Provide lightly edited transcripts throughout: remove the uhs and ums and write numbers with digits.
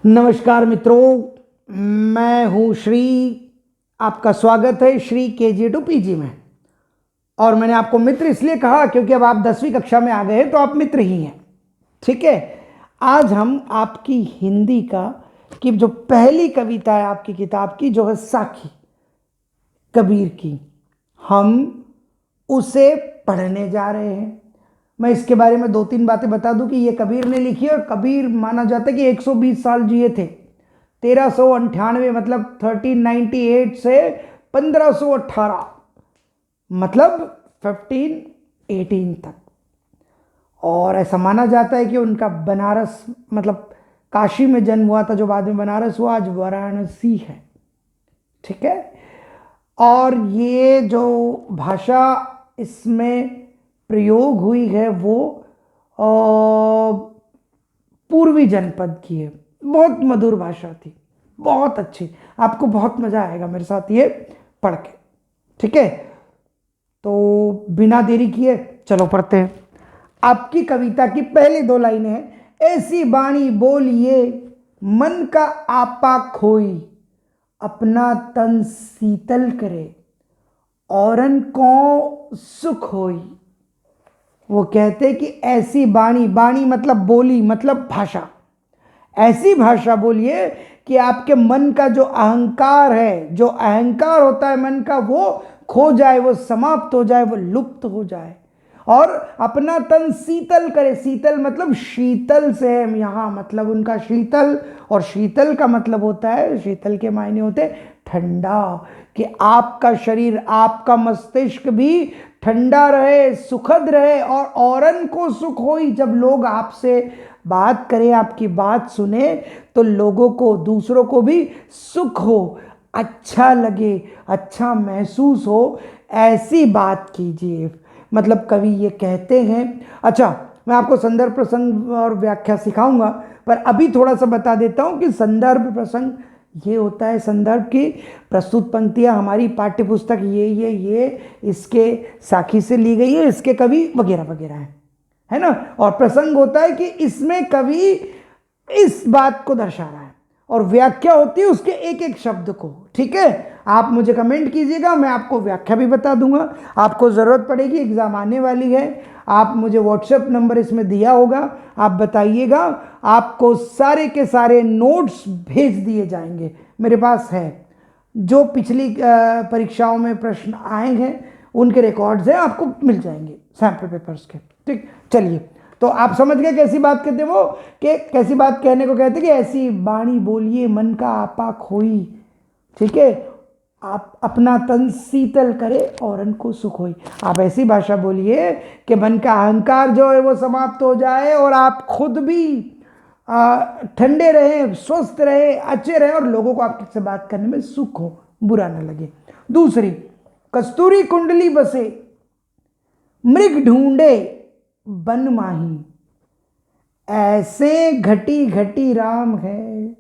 नमस्कार मित्रों, मैं हूं श्री। आपका स्वागत है श्री KG2PG में। और मैंने आपको मित्र इसलिए कहा क्योंकि अब आप 10वीं कक्षा में आ गए हैं तो आप मित्र ही हैं। ठीक है, आज हम आपकी हिंदी की जो पहली कविता है आपकी किताब की, जो है साखी कबीर की, हम उसे पढ़ने जा रहे हैं। मैं इसके बारे में 2-3 बातें बता दूं कि ये कबीर ने लिखी है और कबीर माना जाता है कि 120 साल जिए थे। 1398 मतलब 1398 से 1518 मतलब 1518 तक। और ऐसा माना जाता है कि उनका बनारस मतलब काशी में जन्म हुआ था, जो बाद में बनारस हुआ, आज वाराणसी है। ठीक है, और ये जो भाषा इसमें प्रयोग हुई है वो पूर्वी जनपद की है। बहुत मधुर भाषा थी, बहुत अच्छी। आपको बहुत मजा आएगा मेरे साथ ये पढ़ के। ठीक है, तो बिना देरी किए चलो पढ़ते हैं। आपकी कविता की पहली 2 लाइनें हैं। ऐसी बाणी बोलिए मन का आपा खोई, अपना तन शीतल करे औरन को सुख होई। वो कहते कि ऐसी बाणी, बाणी मतलब बोली, मतलब भाषा, ऐसी भाषा बोलिए कि आपके मन का जो अहंकार है, जो अहंकार होता है मन का, वो खो जाए, वो समाप्त हो जाए, वो लुप्त हो जाए, और अपना तन शीतल करे। शीतल मतलब शीतल से है यहाँ, मतलब उनका शीतल, और शीतल का मतलब होता है, शीतल के मायने होते हैं ठंडा, कि आपका शरीर, आपका मस्तिष्क भी ठंडा रहे, सुखद रहे, और औरन को सुख होई। जब लोग आपसे बात करें, आपकी बात सुने, तो लोगों को, दूसरों को भी सुख हो, अच्छा लगे, अच्छा महसूस हो, ऐसी बात कीजिए। मतलब कवि ये कहते हैं। अच्छा, मैं आपको संदर्भ, प्रसंग और व्याख्या सिखाऊंगा, पर अभी थोड़ा सा बता देता हूं कि संदर्भ प्रसंग ये होता है, संदर्भ की प्रस्तुत पंक्तियां हमारी पाठ्यपुस्तक ये इसके साखी से ली गई है, इसके कवि वगैरह वगैरह है ना। और प्रसंग होता है कि इसमें कवि इस बात को दर्शा रहा है, और व्याख्या होती है उसके एक एक शब्द को। ठीक है, आप मुझे कमेंट कीजिएगा, मैं आपको व्याख्या भी बता दूंगा। आपको ज़रूरत पड़ेगी, एग्जाम आने वाली है, आप मुझे व्हाट्सएप नंबर इसमें दिया होगा, आप बताइएगा, आपको सारे के सारे नोट्स भेज दिए जाएंगे। मेरे पास है, जो पिछली परीक्षाओं में प्रश्न आए हैं उनके रिकॉर्ड्स हैं, आपको मिल जाएंगे सैम्पल पेपर्स के। ठीक, चलिए, तो आप समझ गए कैसी बात कहते हैं वो, कि कैसी बात कहने को कहते कि ऐसी बाणी बोलिए मन का आपा खोई। ठीक है, आप अपना तन शीतल करे और उनको सुख होई। आप ऐसी भाषा बोलिए कि मन का अहंकार जो है वो समाप्त हो जाए, और आप खुद भी ठंडे रहे, स्वस्थ रहे, अच्छे रहे, और लोगों को आपसे बात करने में सुख हो, बुरा ना लगे। दूसरी, कस्तूरी कुंडली बसे मृग ढूंढे बन माही, ऐसे घटी घटी राम है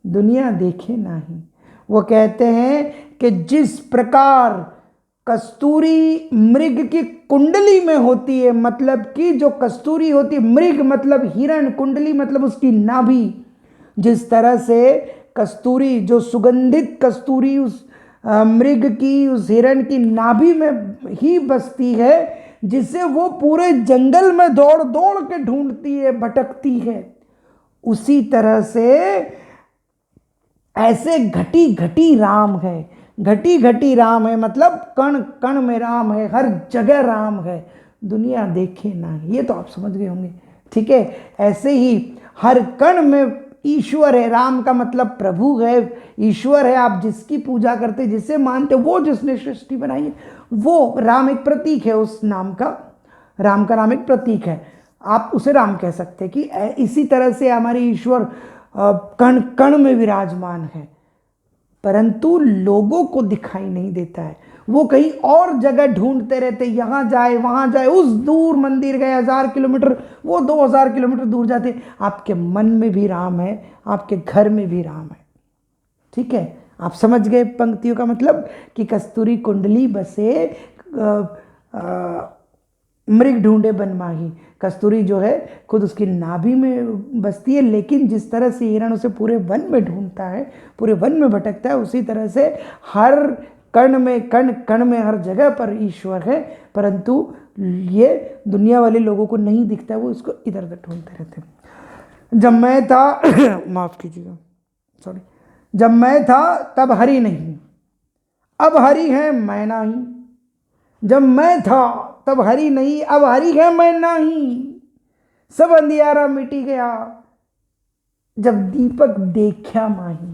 दुनिया देखे नाही। वो कहते हैं कि जिस प्रकार कस्तूरी मृग की कुंडली में होती है, मतलब कि जो कस्तूरी होती है, मृग मतलब हिरण, कुंडली मतलब उसकी नाभि, जिस तरह से कस्तूरी, जो सुगंधित कस्तूरी उस मृग की, उस हिरण की नाभि में ही बसती है, जिसे वो पूरे जंगल में दौड़ दौड़ के ढूंढती है, भटकती है, उसी तरह से ऐसे घटी घटी राम है। घटी घटी राम है मतलब कण कण में राम है, हर जगह राम है, दुनिया देखे ना। ये तो आप समझ गए होंगे। ठीक है, ऐसे ही हर कण में ईश्वर है। राम का मतलब प्रभु है, ईश्वर है। आप जिसकी पूजा करते, जिसे मानते, वो जिसने सृष्टि बनाई है, वो राम एक प्रतीक है उस नाम का। राम का नाम एक प्रतीक है, आप उसे राम कह सकते हैं। कि इसी तरह से हमारे ईश्वर कण कण में विराजमान है, परंतु लोगों को दिखाई नहीं देता है। वो कहीं और जगह ढूंढते रहते, यहां जाए वहां जाए, उस दूर मंदिर गए 1000 किलोमीटर, वो 2000 किलोमीटर दूर जाते। आपके मन में भी राम है, आपके घर में भी राम है। ठीक है, आप समझ गए पंक्तियों का मतलब, कि कस्तूरी कुंडली बसे मृग ढूंढे बन माही। कस्तूरी जो है खुद उसकी नाभि में बसती है, लेकिन जिस तरह से हिरण उसे पूरे वन में ढूंढता है, पूरे वन में भटकता है, उसी तरह से हर कण में, कण कण में, हर जगह पर ईश्वर है, परंतु ये दुनिया वाले लोगों को नहीं दिखता है, वो इसको इधर उधर ढूंढते रहते हैं। जब मैं था माफ कीजिएगा, सॉरी, जब मैं था तब हरि नहीं, अब हरि है मैं नहीं। जब मैं था तब हरि नहीं, अब हरि है मैं नहीं। सब अंधियारा मिटी गया, जब दीपक देखा माही।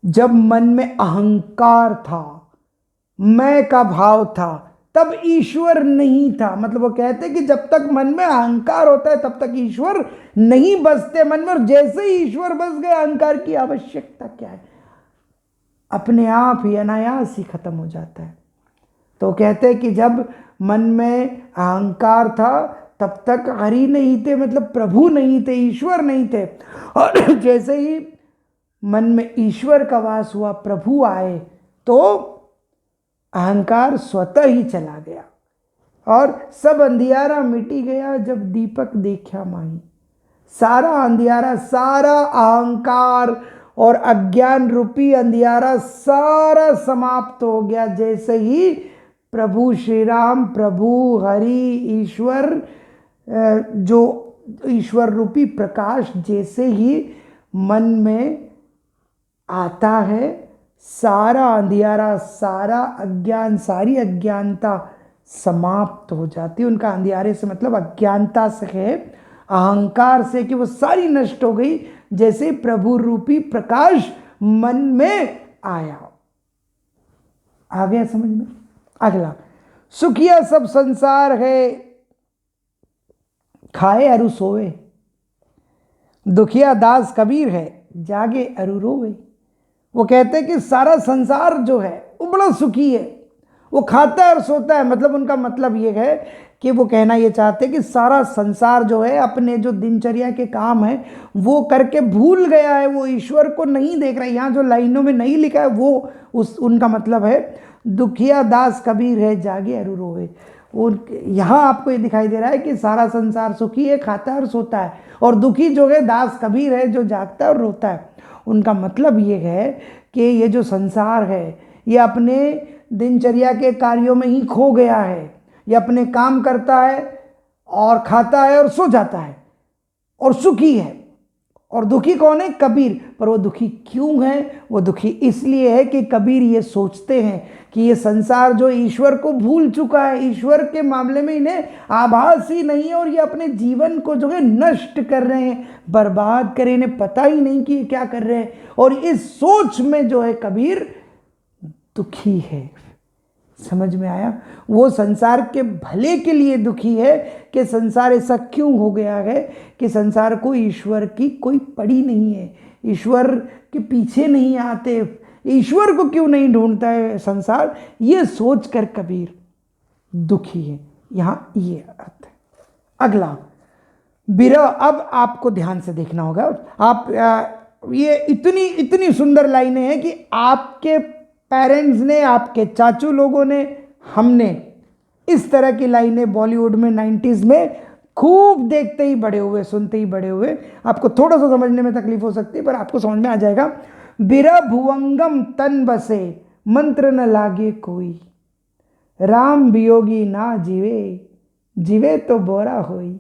जब मन में अहंकार था, मैं का भाव था, तब ईश्वर नहीं था। मतलब वो कहते कि जब तक मन में अहंकार होता है तब तक ईश्वर नहीं बसते मन में, और जैसे ही ईश्वर बस गए, अहंकार की आवश्यकता क्या है, अपने आप ही अनायास ही खत्म हो जाता है। तो कहते हैं कि जब मन में अहंकार था तब तक हरि नहीं थे, मतलब प्रभु नहीं थे, ईश्वर नहीं थे, और जैसे ही मन में ईश्वर का वास हुआ, प्रभु आए, तो अहंकार स्वतः ही चला गया और सब अंधियारा मिटी गया, जब दीपक देखा माही। सारा अंधियारा, सारा अहंकार और अज्ञान रूपी अंधियारा सारा समाप्त हो गया, जैसे ही प्रभु श्री राम, प्रभु हरि, ईश्वर, जो ईश्वर रूपी प्रकाश जैसे ही मन में आता है, सारा अंधियारा, सारा अज्ञान, सारी अज्ञानता समाप्त हो जाती है। उनका अंधियारे से मतलब अज्ञानता से है, अहंकार से, कि वो सारी नष्ट हो गई जैसे प्रभु रूपी प्रकाश मन में आया। आ गया समझ में? अगला, सुखिया सब संसार है, खाए अरु सोवे। दुखिया दास कबीर है, जागे अरु रोवे। वो कहते हैं कि सारा संसार जो है वो बड़ा सुखी है, वो खाता है और सोता है। मतलब उनका मतलब ये है कि वो कहना ये चाहते हैं कि सारा संसार जो है अपने जो दिनचर्या के काम है वो करके भूल गया है, वो ईश्वर को नहीं देख रहा है। यहाँ जो लाइनों में नहीं लिखा है वो उनका मतलब है दुखिया दास कबीर है, जागे अरु रोवे। यहाँ आपको ये दिखाई दे रहा है कि सारा संसार सुखी है, खाता है और सोता है, और दुखी जो है दास कबीर है, जो जागता है और रोता है। उनका मतलब ये है कि ये जो संसार है ये अपने दिनचर्या के कार्यों में ही खो गया है। ये अपने काम करता है और खाता है और सो जाता है और सुखी है। और दुखी कौन है? कबीर। पर वो दुखी क्यों है? वो दुखी इसलिए है कि कबीर ये सोचते हैं कि ये संसार जो ईश्वर को भूल चुका है, ईश्वर के मामले में इन्हें आभास ही नहीं है, और ये अपने जीवन को जो है नष्ट कर रहे हैं, बर्बाद कर रहे हैं, इन्हें पता ही नहीं कि ये क्या कर रहे हैं। और इस सोच में जो है कबीर दुखी है। समझ में आया? वो संसार के भले के लिए दुखी है कि संसार ऐसा क्यों हो गया है कि संसार को ईश्वर की कोई पड़ी नहीं है, ईश्वर के पीछे नहीं आते, ईश्वर को क्यों नहीं ढूंढता है संसार, ये सोच कर कबीर दुखी है। यहाँ ये अर्थ है। अगला, बिरह। अब आपको ध्यान से देखना होगा। आप ये इतनी सुंदर लाइनें हैं कि आपके पेरेंट्स ने, आपके चाचू लोगों ने, हमने इस तरह की लाइनें बॉलीवुड में 90s में खूब देखते ही बड़े हुए, सुनते ही बड़े हुए। आपको थोड़ा सा समझने में तकलीफ हो सकती है पर आपको समझ में आ जाएगा। बिरह भुवंगम तन बसे, मंत्र न लागे कोई। राम वियोगी ना जीवे, जीवे तो बोरा होई।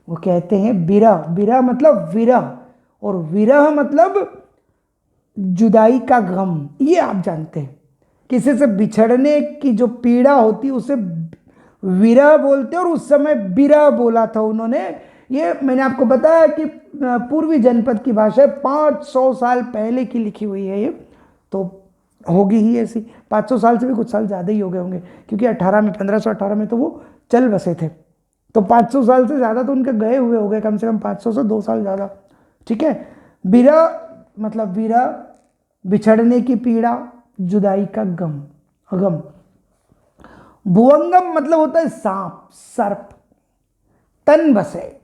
वो कहते हैं बिरह, बिरह मतलब विरह, और विरह मतलब जुदाई का गम। ये आप जानते हैं, किसी से बिछड़ने की जो पीड़ा होती है उसे विरह बोलते हैं, और उस समय बिरह बोला था उन्होंने। ये मैंने आपको बताया कि पूर्वी जनपद की भाषा 500 साल पहले की लिखी हुई है। ये तो होगी ही ऐसी, 500 साल से भी कुछ साल ज़्यादा ही हो गए होंगे, क्योंकि 1518 में तो वो चल बसे थे। तो 500 साल से ज़्यादा तो उनके गए हुए हो गए, कम से कम 500 से 2 साल ज़्यादा। ठीक है। बिरह मतलब विरह, बिछड़ने की पीड़ा, जुदाई का गम, गम। भुवंगम मतलब होता है सांप, सर्प। तन बसे,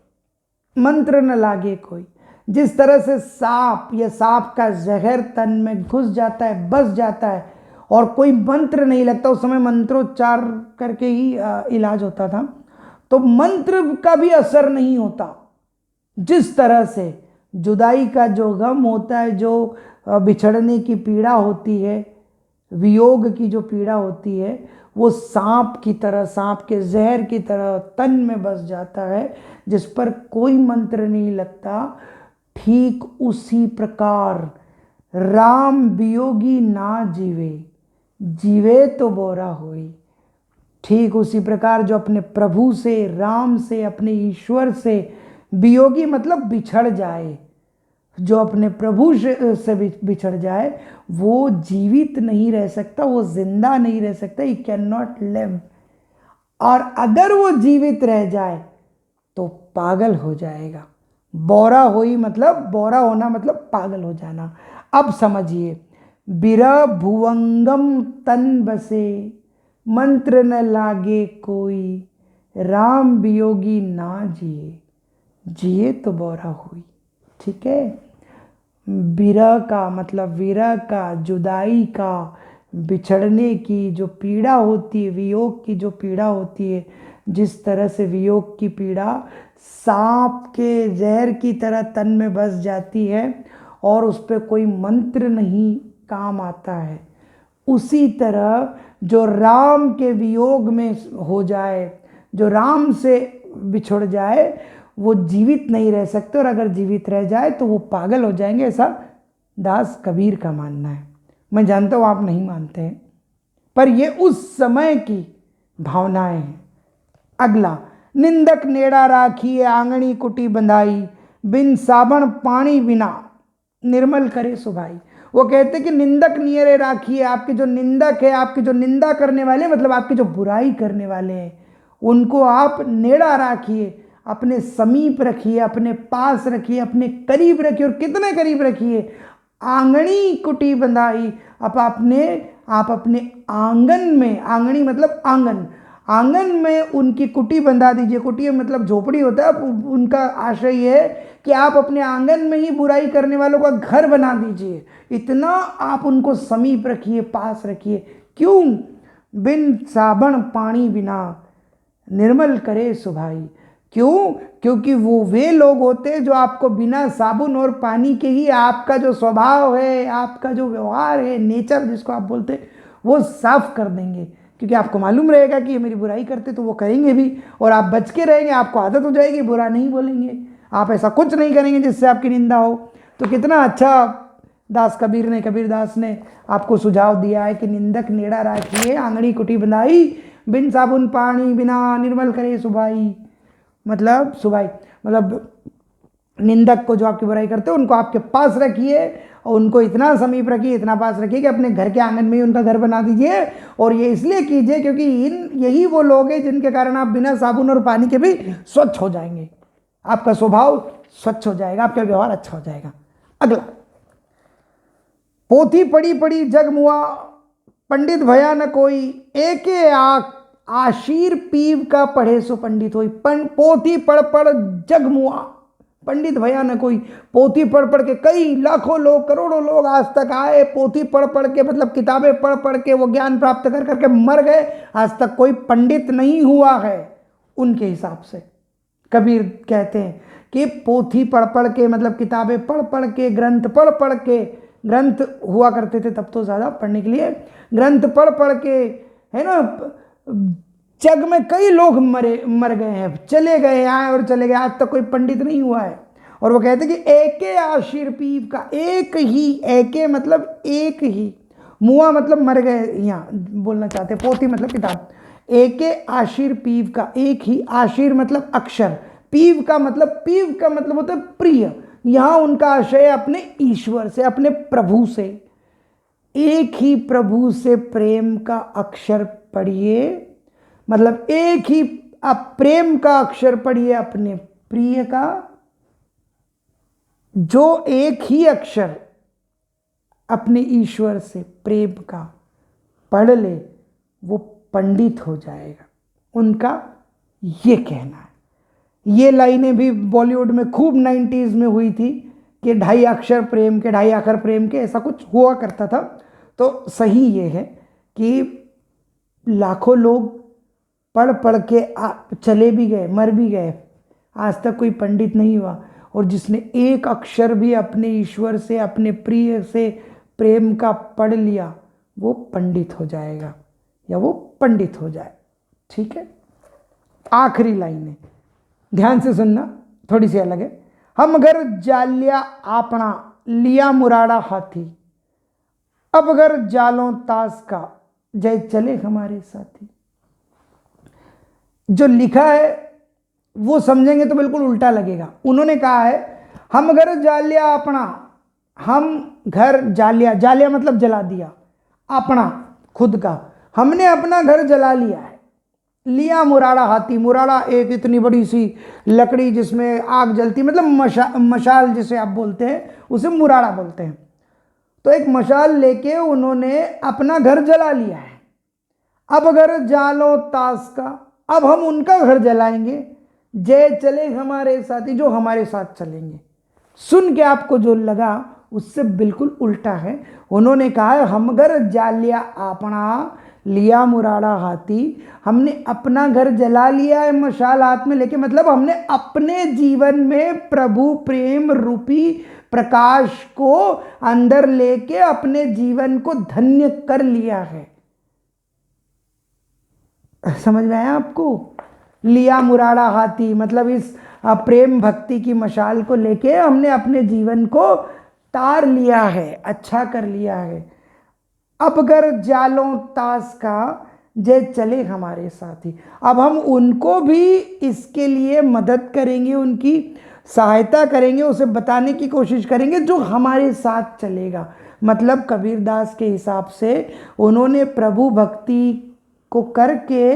मंत्र न लागे कोई। जिस तरह से सांप या सांप का जहर तन में घुस जाता है, बस जाता है, और कोई मंत्र नहीं लगता। उस समय मंत्रोच्चार करके ही इलाज होता था। तो मंत्र का भी असर नहीं होता। जिस तरह से जुदाई का जो गम होता है, जो बिछड़ने की पीड़ा होती है, वियोग की जो पीड़ा होती है, वो सांप की तरह, सांप के जहर की तरह तन में बस जाता है, जिस पर कोई मंत्र नहीं लगता। ठीक उसी प्रकार राम वियोगी ना जीवे, जीवे तो बोरा होई। ठीक उसी प्रकार जो अपने प्रभु से, राम से, अपने ईश्वर से वियोगी मतलब बिछड़ जाए, जो अपने प्रभु से बिछड़ जाए, वो जीवित नहीं रह सकता, वो जिंदा नहीं रह सकता, ही कैन नॉट लिव। और अगर वो जीवित रह जाए तो पागल हो जाएगा। बोरा होई मतलब, बोरा होना मतलब पागल हो जाना। अब समझिए, बिरह भुवंगम तन बसे, मंत्र न लागे कोई, राम वियोगी ना जिए, जिए तो बोरा हुई। ठीक है। विरह का मतलब, विरह का, जुदाई का, बिछड़ने की जो पीड़ा होती है, वियोग की जो पीड़ा होती है, जिस तरह से वियोग की पीड़ा सांप के जहर की तरह तन में बस जाती है और उस पर कोई मंत्र नहीं काम आता है, उसी तरह जो राम के वियोग में हो जाए, जो राम से बिछुड़ जाए, वो जीवित नहीं रह सकते, और अगर जीवित रह जाए तो वो पागल हो जाएंगे, ऐसा दास कबीर का मानना है। मैं जानता हूँ आप नहीं मानते हैं, पर ये उस समय की भावनाएं हैं। अगला, निंदक नेड़ा राखिए, आंगनी कुटी बंधाई, बिन साबण पानी बिना, निर्मल करे सुभाई। वो कहते कि निंदक नियरे राखिए, आपके जो निंदक है, आपके जो निंदा करने वाले, मतलब आपकी जो बुराई करने वाले हैं, उनको आप नेड़ा राखिए, अपने समीप रखिए, अपने पास रखिए, अपने करीब रखिए। और कितने करीब रखिए? आंगनी कुटी बंधाई, आप अपने आंगन में, आंगनी मतलब आंगन, आंगन में उनकी कुटी बंधा दीजिए। कुटी मतलब झोपड़ी होता है। उनका आशय ये है कि आप अपने आंगन में ही बुराई करने वालों का घर बना दीजिए। इतना आप उनको समीप रखिए, पास रखिए। क्यों? बिन साबण पानी बिना, निर्मल करे सुभाई। क्यों? क्योंकि वो वे लोग होते हैं जो आपको बिना साबुन और पानी के ही आपका जो स्वभाव है, आपका जो व्यवहार है, नेचर जिसको आप बोलते हैं, वो साफ कर देंगे। क्योंकि आपको मालूम रहेगा कि ये मेरी बुराई करते तो वो करेंगे भी, और आप बच के रहेंगे, आपको आदत हो जाएगी, बुरा नहीं बोलेंगे, आप ऐसा कुछ नहीं करेंगे जिससे आपकी निंदा हो। तो कितना अच्छा दास कबीर ने, कबीरदास ने आपको सुझाव दिया है कि निंदक नेड़ा राखिए, आंगनी कुटी बंधाई, बिन साबुन पानी बिना, निर्मल करे सुभाई। मतलब सुभाई मतलब निंदक को, जो आपकी बुराई करते हो, उनको आपके पास रखिए, और उनको इतना समीप रखिए, इतना पास रखिए कि अपने घर के आंगन में ही उनका घर बना दीजिए। और ये इसलिए कीजिए क्योंकि यही वो लोग हैं जिनके कारण आप बिना साबुन और पानी के भी स्वच्छ हो जाएंगे, आपका स्वभाव स्वच्छ हो जाएगा, आपका व्यवहार अच्छा हो जाएगा। अगला, पोथी पड़ी पड़ी जग मुआ, पंडित भया न कोई, एके आशीर पीव का पढ़े सो पंडित होई। पोथी पढ़ पढ़ जग मुआ, पंडित भया न कोई। पोथी पढ़ पढ़ के कई लाखों लोग, करोड़ों लोग आज तक आए, पोथी पढ़ पढ़ के मतलब किताबें पढ़ पढ़ के वो ज्ञान प्राप्त कर करके मर गए, आज तक कोई पंडित नहीं हुआ है उनके हिसाब से। कबीर कहते हैं कि पोथी पढ़ पढ़ के मतलब किताबें पढ़ पढ़ के, ग्रंथ पढ़ पढ़ के, ग्रंथ हुआ करते थे तब तो ज़्यादा पढ़ने के लिए, ग्रंथ पढ़ पढ़ के, है ना, जग में कई लोग मर गए हैं, चले गए, आए और चले गए, आज तक कोई पंडित नहीं हुआ है। और वो कहते हैं कि एके आशीर पीव का, एक ही, एके मतलब एक ही, मुआ मतलब मर गए, यहाँ बोलना चाहते, पोथी मतलब किताब, एके आशीर पीव का, एक ही, आशीर मतलब अक्षर, पीव का मतलब होता है प्रिय। यहाँ उनका आशय अपने ईश्वर से, अपने प्रभु से, एक ही प्रभु से प्रेम का अक्षर पढ़िए, मतलब एक ही आप प्रेम का अक्षर पढ़िए अपने प्रिय का। जो एक ही अक्षर अपने ईश्वर से प्रेम का पढ़ ले, वो पंडित हो जाएगा, उनका ये कहना है। ये लाइनें भी बॉलीवुड में खूब 90s में हुई थी कि 2.5 अक्षर प्रेम के, 2.5 अक्षर प्रेम के, ऐसा कुछ हुआ करता था। तो सही ये है कि लाखों लोग पढ़ पढ़ के आप चले भी गए, मर भी गए, आज तक कोई पंडित नहीं हुआ। और जिसने एक अक्षर भी अपने ईश्वर से, अपने प्रिय से प्रेम का पढ़ लिया, वो पंडित हो जाएगा या वो पंडित हो जाए। ठीक है, आखिरी लाइन है, ध्यान से सुनना, थोड़ी सी अलग है। हम घर जालिया आपना, लिया मुराड़ा हाथी, अब अगर जालों ताश का, जय चले हमारे साथी। जो लिखा है वो समझेंगे तो बिल्कुल उल्टा लगेगा। उन्होंने कहा है हम घर जालिया अपना, हम घर जालिया, जालिया मतलब जला दिया, अपना खुद का, हमने अपना घर जला लिया है। लिया मुराड़ा हाथी, मुराड़ा एक इतनी बड़ी सी लकड़ी जिसमें आग जलती, मतलब मशाल जिसे आप बोलते हैं, उसे मुराड़ा बोलते हैं। तो एक मशाल लेके उन्होंने अपना घर जला लिया है। अब अगर जालो ताश का, अब हम उनका घर जलाएंगे, जय चले हमारे साथी, जो हमारे साथ चलेंगे। सुन के आपको जो लगा उससे बिल्कुल उल्टा है। उन्होंने कहा है हम घर जालिया अपना, लिया मुराड़ा हाथी, हमने अपना घर जला लिया है मशाल हाथ में लेके, मतलब हमने अपने जीवन में प्रभु प्रेम रूपी प्रकाश को अंदर लेके अपने जीवन को धन्य कर लिया है। समझ में आया आपको? लिया मुराड़ा हाथी मतलब इस प्रेम भक्ति की मशाल को लेके हमने अपने जीवन को तार लिया है, अच्छा कर लिया है। अब अगर जालों ताश का, जय चले हमारे साथी। अब हम उनको भी इसके लिए मदद करेंगे, उनकी सहायता करेंगे, उसे बताने की कोशिश करेंगे जो हमारे साथ चलेगा। मतलब कबीरदास के हिसाब से उन्होंने प्रभु भक्ति को करके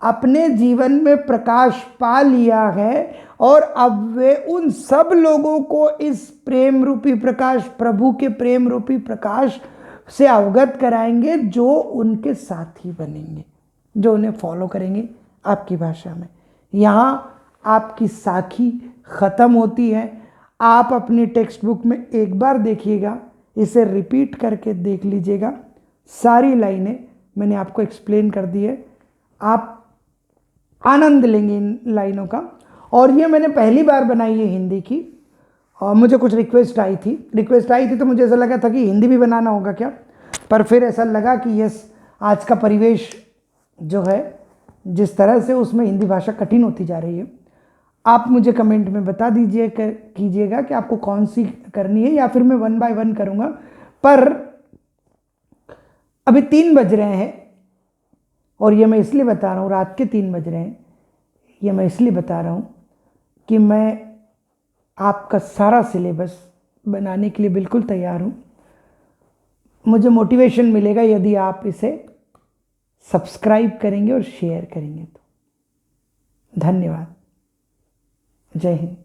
अपने जीवन में प्रकाश पा लिया है, और अब वे उन सब लोगों को इस प्रेम रूपी प्रकाश, प्रभु के प्रेम रूपी प्रकाश से अवगत कराएंगे, जो उनके साथी बनेंगे, जो उन्हें फॉलो करेंगे। आपकी भाषा में यहाँ आपकी साखी ख़त्म होती है। आप अपनी टेक्स्ट बुक में एक बार देखिएगा, इसे रिपीट करके देख लीजिएगा। सारी लाइनें मैंने आपको एक्सप्लेन कर दी है, आप आनंद लेंगे इन लाइनों का। और ये मैंने पहली बार बनाई है हिंदी की, और मुझे कुछ रिक्वेस्ट आई थी तो मुझे ऐसा लगा था कि हिंदी भी बनाना होगा क्या, पर फिर ऐसा लगा कि यस, आज का परिवेश जो है जिस तरह से, उसमें हिंदी भाषा कठिन होती जा रही है। आप मुझे कमेंट में बता दीजिए कीजिएगा कि आपको कौन सी करनी है, या फिर मैं 1 बाय 1 करूँगा। पर अभी 3 बज रहे हैं, और ये मैं इसलिए बता रहा हूँ, रात के 3 बज रहे हैं, ये मैं इसलिए बता रहा हूँ कि मैं आपका सारा सिलेबस बनाने के लिए बिल्कुल तैयार हूँ। मुझे मोटिवेशन मिलेगा यदि आप इसे सब्सक्राइब करेंगे और शेयर करेंगे। तो धन्यवाद। जय हिंद।